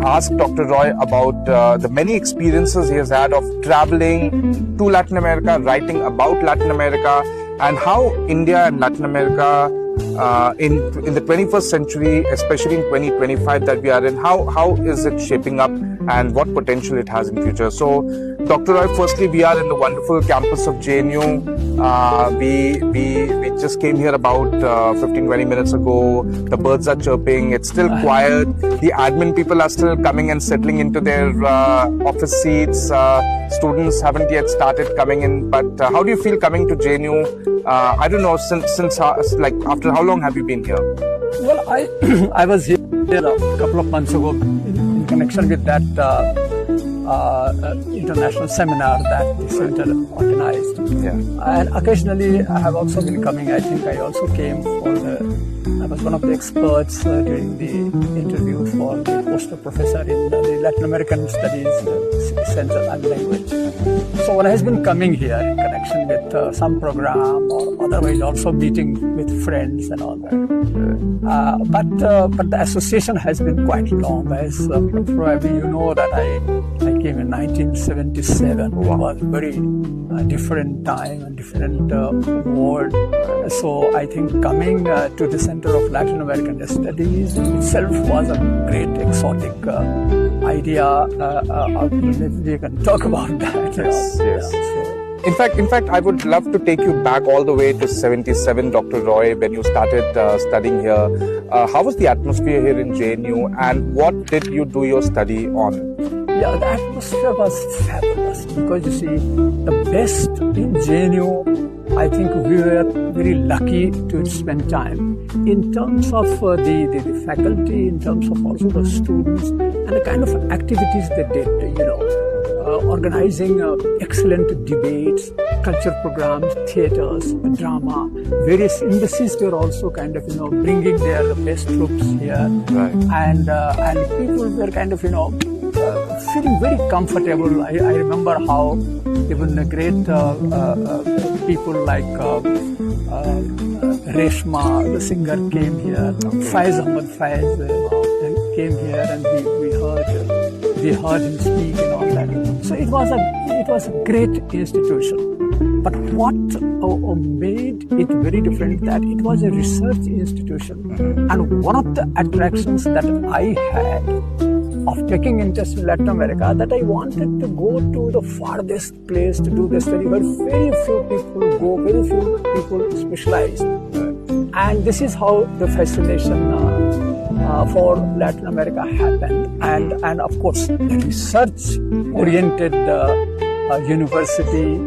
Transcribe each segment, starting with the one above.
ask Dr. Roy about the many experiences he has had of traveling to Latin America, writing about Latin America, and how India and Latin America in the 21st century, especially in 2025 that we are in, how is it shaping up and what potential it has in future. So, Dr. Roy, firstly, we are in the wonderful campus of JNU. We just came here about 15-20 minutes ago. The birds are chirping. It's still quiet. The admin people are still coming and settling into their office seats. Students haven't yet started coming in. But how do you feel coming to JNU? I don't know, since like after how long have you been here? Well, I was here a couple of months ago in connection with that international seminar that the center organized. Yeah. And occasionally I have also been coming. I think I also came I was one of the experts during the interview for the poster professor in the Latin American Studies Center and Language. So one has been coming here in connection with some program or otherwise also meeting with friends and all that. But the association has been quite long. As probably you know that I came in 1977. It was a very different time and different world. So I think coming to the Center of Latin American Studies itself was a great exotic idea. We can talk about that. Yes, yes. So, In fact, I would love to take you back all the way to 77, Dr. Roy, when you started studying here. How was the atmosphere here in JNU, and what did you do your study on? Yeah, the atmosphere was fabulous because you see, the best in JNU, I think we were very lucky to spend time in terms of the faculty, in terms of also the students, and the kind of activities they did, organizing excellent debates, culture programs, theaters, drama. Various embassies were also kind of, bringing their best troops here. Right. And people were kind of, feeling very comfortable. I remember how even the great people like Reshma, the singer, came here. Faiz Ahmad Faiz came here, and we heard him speak and all that. So it was a great institution. But what made it very different, that it was a research institution. And one of the attractions that I had of taking interest in Latin America, that I wanted to go to the farthest place to do the study, where very few people go, very few people specialize. And this is how the fascination for Latin America happened. And of course, the research-oriented university,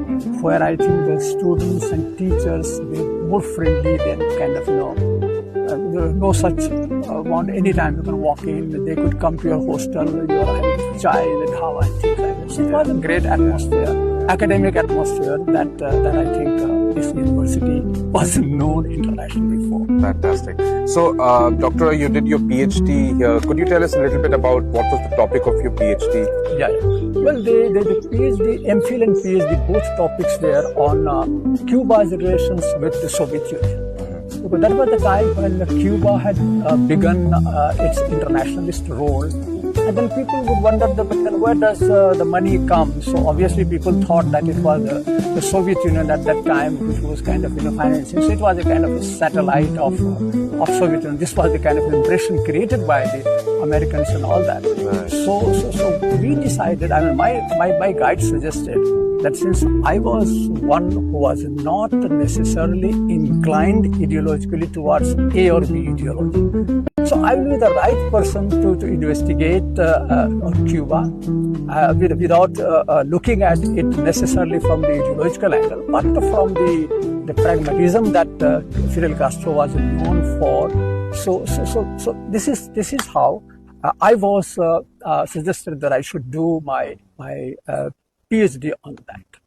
where I think the students and teachers were more friendly than kind of, there was no such want. Anytime you can walk in, they could come to your hostel, you are having chai and dhawa and things like that. So it was a great atmosphere, academic atmosphere that I think this university wasn't known internationally for. Fantastic. So, Doctor, you did your PhD here. Could you tell us a little bit about what was the topic of your PhD? Yeah. Well, the PhD, MPhil and PhD, both topics were on Cuba's relations with the Soviet Union. Because that was the time when Cuba had begun its internationalist role. And then people would wonder, but then where does the money come? So obviously people thought that it was the Soviet Union at that time, which was kind of financing. So it was a kind of a satellite of Soviet Union. This was the kind of impression created by the Americans and all that. Right. So we decided, I mean, my guide suggested that since I was one who was not necessarily inclined ideologically towards A or B ideology, so I will be the right person to investigate Cuba without looking at it necessarily from the ideological angle, but from the pragmatism that Fidel Castro was known for. So this is how I was suggested that I should do my PhD on that.